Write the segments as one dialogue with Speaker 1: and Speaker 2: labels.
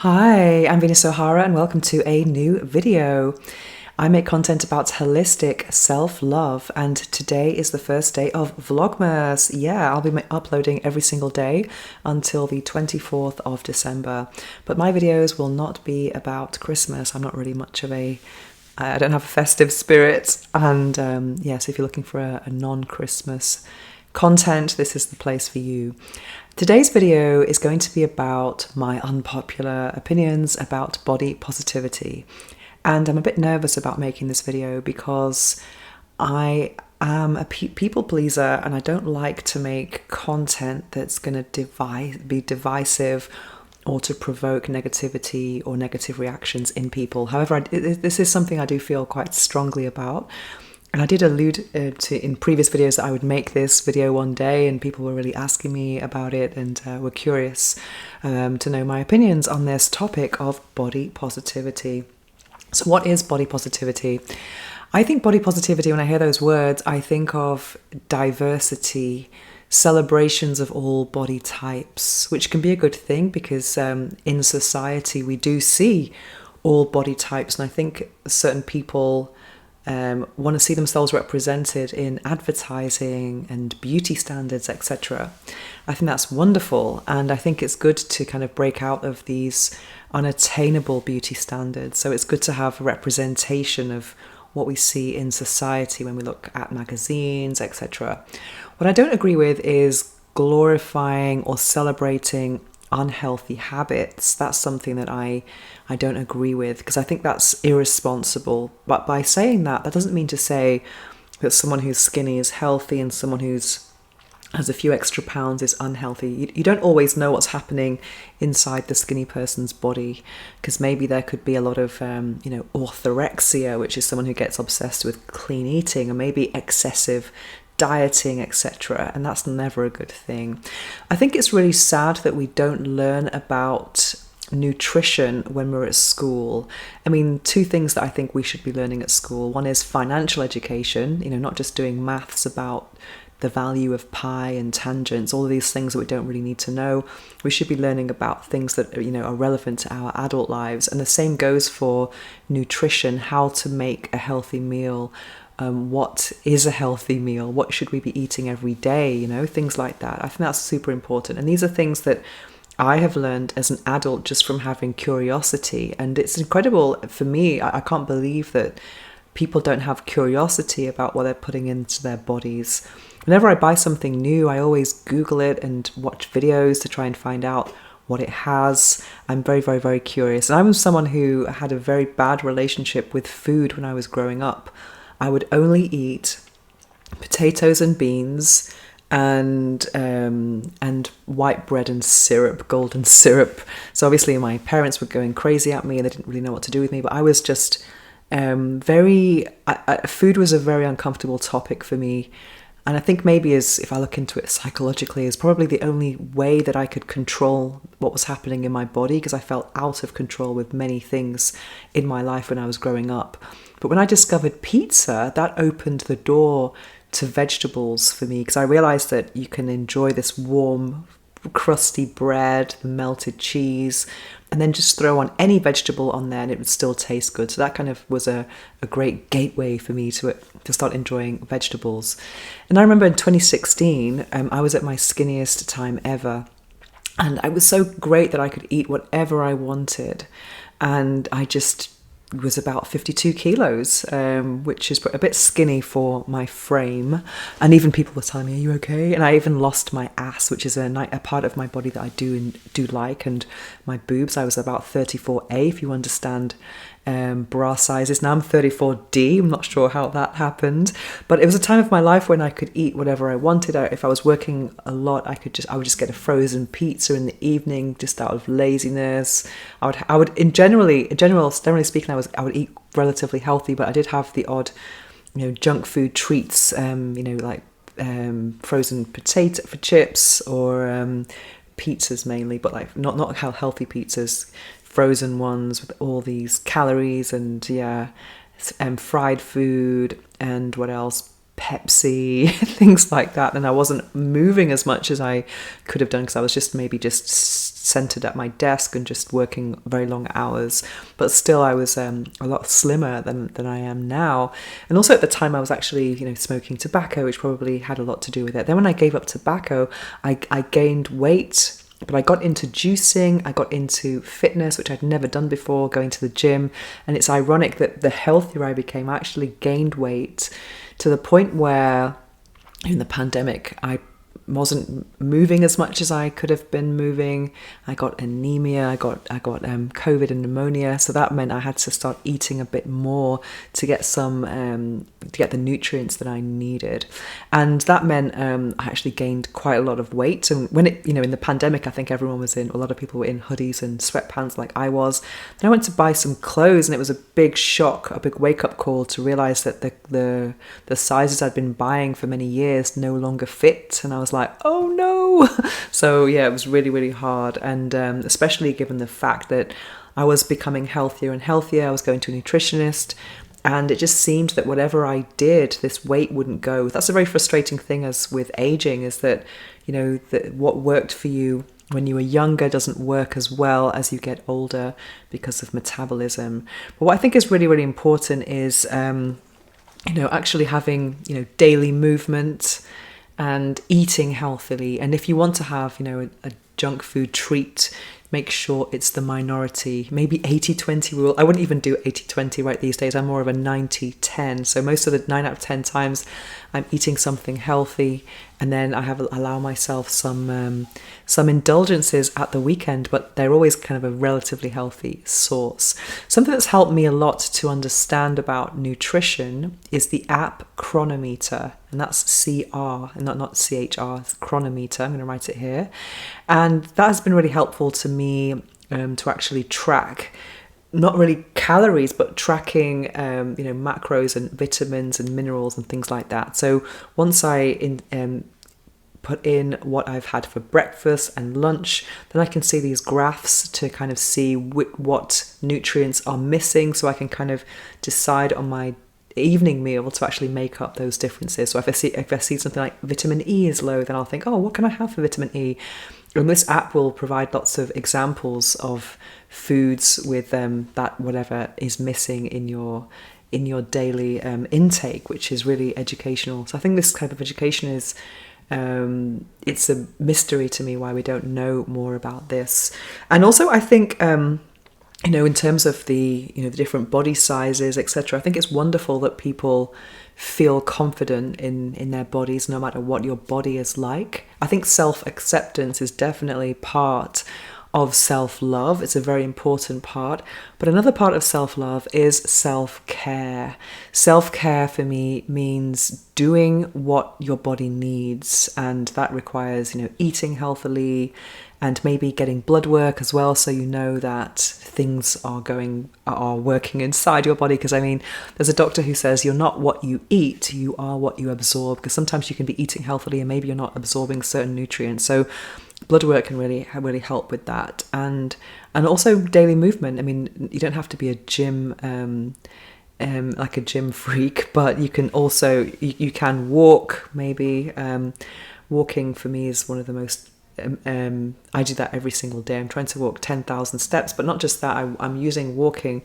Speaker 1: Hi, I'm Venus O'Hara and welcome to a new video. I make content about holistic self-love and today is the first day of Vlogmas. Yeah, I'll be uploading every single day until the 24th of December. But my videos will not be about Christmas. I'm not really much of I don't have a festive spirit. And yes, if you're looking for a non-Christmas content, this is the place for you. Today's video is going to be about my unpopular opinions about body positivity. And I'm a bit nervous about making this video because I am a people pleaser and I don't like to make content that's going to be divisive or to provoke negativity or negative reactions in people. However, this is something I do feel quite strongly about. And I did allude to in previous videos that I would make this video one day, and people were really asking me about it and were curious to know my opinions on this topic of body positivity. So what is body positivity? I think body positivity, when I hear those words, I think of diversity, celebrations of all body types, which can be a good thing because in society we do see all body types, and I think certain people want to see themselves represented in advertising and beauty standards, etc. I think that's wonderful, and I think it's good to kind of break out of these unattainable beauty standards. So it's good to have representation of what we see in society when we look at magazines, etc. What I don't agree with is glorifying or celebrating unhealthy habits. That's something that I don't agree with because I think that's irresponsible. But by saying that doesn't mean to say that someone who's skinny is healthy and someone who's has a few extra pounds is unhealthy. You don't always know what's happening inside the skinny person's body because maybe there could be a lot of orthorexia, which is someone who gets obsessed with clean eating, or maybe excessive dieting, etc. And that's never a good thing. I think it's really sad that we don't learn about nutrition when we're at school. I mean, two things that I think we should be learning at school. One is financial education, not just doing maths about the value of pi and tangents, all of these things that we don't really need to know. We should be learning about things that are relevant to our adult lives. And the same goes for nutrition, how to make a healthy meal. What is a healthy meal? What should we be eating every day? Things like that. I think that's super important. And these are things that I have learned as an adult just from having curiosity. And it's incredible for me. I can't believe that people don't have curiosity about what they're putting into their bodies. Whenever I buy something new, I always Google it and watch videos to try and find out what it has. I'm very, very, very curious. And I'm someone who had a very bad relationship with food when I was growing up. I would only eat potatoes and beans and white bread and syrup, golden syrup. So obviously my parents were going crazy at me and they didn't really know what to do with me. But I was just food was a very uncomfortable topic for me. And I think maybe if I look into it psychologically, is probably the only way that I could control what was happening in my body, because I felt out of control with many things in my life when I was growing up. But when I discovered pizza, that opened the door to vegetables for me, because I realized that you can enjoy this warm, crusty bread, melted cheese, and then just throw on any vegetable on there and it would still taste good. So that kind of was a great gateway for me to start enjoying vegetables. And I remember in 2016, I was at my skinniest time ever. And it was so great that I could eat whatever I wanted. And I just was about 52 kilos, which is a bit skinny for my frame. And even people were telling me, are you okay? And I even lost my ass, which is a part of my body that I do like, and my boobs. I was about 34A, if you understand bra sizes. Now I'm 34D. I'm not sure how that happened, but it was a time of my life when I could eat whatever I wanted. If I was working a lot, I would just get a frozen pizza in the evening, just out of laziness. I would generally speaking, I would eat relatively healthy, but I did have the odd, junk food treats, like frozen potato for chips or pizzas mainly, but like not healthy pizzas. Frozen ones with all these calories and fried food and what else, Pepsi, things like that. And I wasn't moving as much as I could have done because I was just centered at my desk and just working very long hours. But still, I was a lot slimmer than I am now. And also at the time, I was actually, smoking tobacco, which probably had a lot to do with it. Then when I gave up tobacco, I gained weight. But I got into juicing, I got into fitness, which I'd never done before, going to the gym. And it's ironic that the healthier I became, I actually gained weight to the point where in the pandemic, I wasn't moving as much as I could have been moving. I got anemia, I got COVID and pneumonia, so that meant I had to start eating a bit more to get to get the nutrients that I needed, and that meant I actually gained quite a lot of weight. And when in the pandemic, I think a lot of people were in hoodies and sweatpants like I was. Then I went to buy some clothes, and it was a big shock, a big wake up call to realize that the sizes I'd been buying for many years no longer fit, and I was like, oh no. So yeah, it was really, really hard. And especially given the fact that I was becoming healthier and healthier, I was going to a nutritionist, and it just seemed that whatever I did, this weight wouldn't go. That's a very frustrating thing as with aging, is that, that what worked for you when you were younger doesn't work as well as you get older because of metabolism. But what I think is really, really important is, actually having, daily movement and eating healthily. And if you want to have, a junk food treat, make sure it's the minority. Maybe 80-20 rule. I wouldn't even do 80-20 right these days. I'm more of a 90-10. So most of the 9 out of 10 times I'm eating something healthy, and then I allow myself some indulgences at the weekend, but they're always kind of a relatively healthy source. Something that's helped me a lot to understand about nutrition is the app Chronometer, and that's CR and not CHR, it's Chronometer. I'm going to write it here, and that has been really helpful to me to actually track. Not really calories, but tracking, macros and vitamins and minerals and things like that. So once I put in what I've had for breakfast and lunch, then I can see these graphs to kind of see what nutrients are missing, so I can kind of decide on my evening meal to actually make up those differences. So if I see something like vitamin E is low, then I'll think, oh, what can I have for vitamin E? And this app will provide lots of examples of foods with that whatever is missing in your daily intake, which is really educational. So I think this type of education is it's a mystery to me why we don't know more about this. And also I think in terms of the the different body sizes, etc., I think it's wonderful that people feel confident in their bodies no matter what your body is like. I think self-acceptance is definitely part of self-love. It's a very important part. But another part of self-love is self-care. Self-care for me means doing what your body needs, and that requires, eating healthily and maybe getting blood work as well, so you know that things are working inside your body. Because there's a doctor who says you're not what you eat, you are what you absorb, because sometimes you can be eating healthily and maybe you're not absorbing certain nutrients. So blood work can really help with that, and also daily movement. You don't have to be a gym like a gym freak, but you can also you can walk. Maybe walking for me is one of the most. I do that every single day. I'm trying to walk 10,000 steps, but not just that. I'm using walking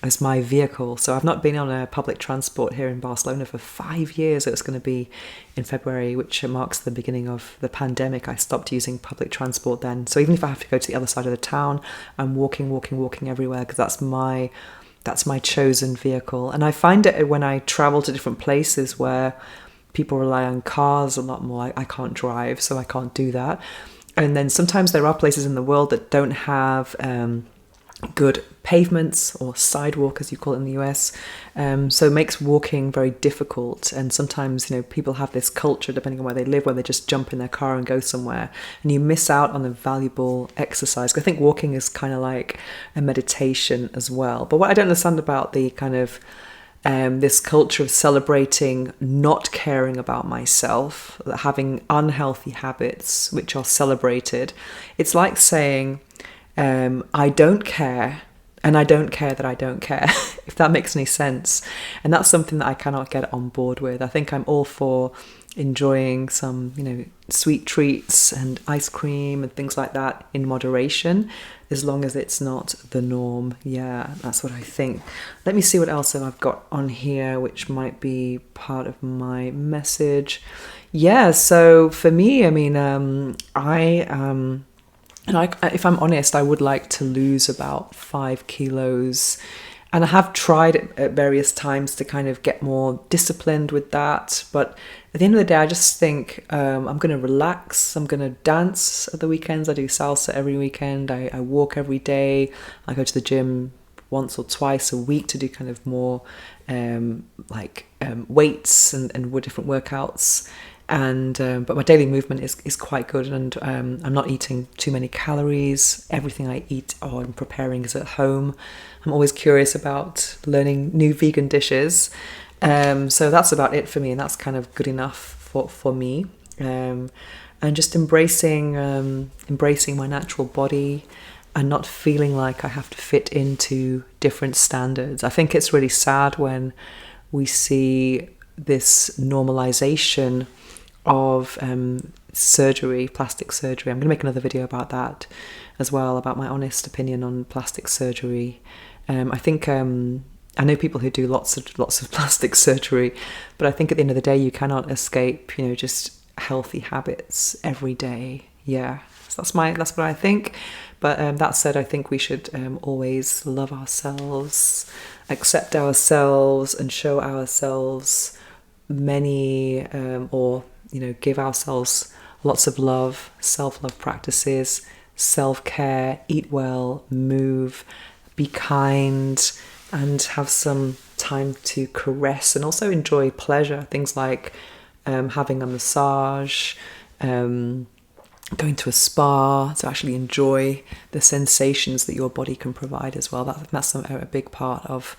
Speaker 1: as my vehicle. So I've not been on a public transport here in Barcelona for 5 years. It's going to be in February, which marks the beginning of the pandemic. I stopped using public transport then. So even if I have to go to the other side of the town, I'm walking everywhere, because that's my chosen vehicle. And I find it when I travel to different places where people rely on cars a lot more. I can't drive, so I can't do that. And then sometimes there are places in the world that don't have good pavements, or sidewalk as you call it in the US, so it makes walking very difficult. And sometimes people have this culture, depending on where they live, where they just jump in their car and go somewhere, and you miss out on the valuable exercise. I think walking is kind of like a meditation as well. But what I don't understand about the kind of this culture of celebrating not caring about myself, having unhealthy habits which are celebrated, it's like saying I don't care And I don't care that I don't care, if that makes any sense. And that's something that I cannot get on board with. I think I'm all for enjoying some, sweet treats and ice cream and things like that in moderation, as long as it's not the norm. Yeah, that's what I think. Let me see what else I've got on here, which might be part of my message. Yeah, so for me, I mean, if I'm honest, I would like to lose about 5 kilos. And I have tried at various times to kind of get more disciplined with that. But at the end of the day, I just think I'm going to relax. I'm going to dance at the weekends. I do salsa every weekend. I walk every day. I go to the gym once or twice a week to do kind of more weights and different workouts. But my daily movement is quite good, and I'm not eating too many calories. Everything I eat or I'm preparing is at home. I'm always curious about learning new vegan dishes. So that's about it for me, and that's kind of good enough for me. And just embracing my natural body and not feeling like I have to fit into different standards. I think it's really sad when we see this normalization of surgery, plastic surgery. I'm going to make another video about that as well, about my honest opinion on plastic surgery. I think I know people who do lots of plastic surgery, but I think at the end of the day, you cannot escape, just healthy habits every day. Yeah, so that's what I think. But that said, I think we should always love ourselves, accept ourselves, and show ourselves many give ourselves lots of love, self-love practices, self-care, eat well, move, be kind, and have some time to caress and also enjoy pleasure. Things like having a massage, going to a spa, to actually enjoy the sensations that your body can provide as well. That's a big part of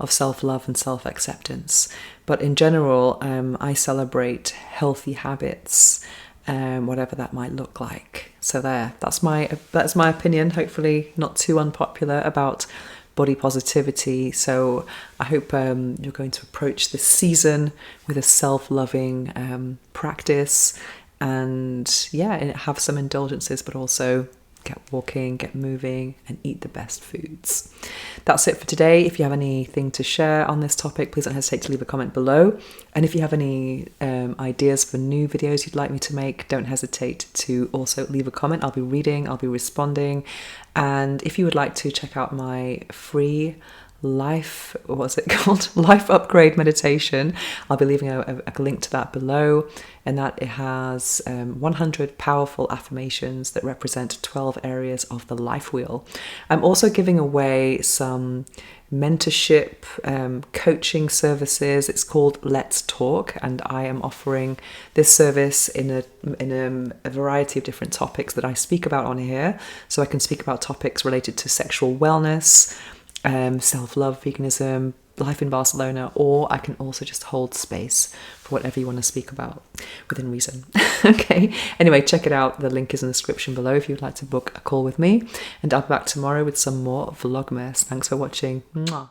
Speaker 1: self-love and self-acceptance. But in general, I celebrate healthy habits, whatever that might look like. So that's my opinion, hopefully not too unpopular, about body positivity. So I hope you're going to approach this season with a self-loving practice, and have some indulgences, but also get walking, get moving, and eat the best foods. That's it for today. If you have anything to share on this topic, please don't hesitate to leave a comment below. And if you have any ideas for new videos you'd like me to make, don't hesitate to also leave a comment. I'll be reading, I'll be responding. And if you would like to check out my free life upgrade meditation, I'll be leaving a link to that below, and that it has 100 powerful affirmations that represent 12 areas of the life wheel. I'm also giving away some mentorship coaching services. It's called Let's Talk, and I am offering this service in a variety of different topics that I speak about on here. So I can speak about topics related to sexual wellness, self-love, veganism, life in Barcelona, or I can also just hold space for whatever you want to speak about within reason. Okay, anyway, check it out. The link is in the description below if you'd like to book a call with me, and I'll be back tomorrow with some more Vlogmas. Thanks for watching. Mwah.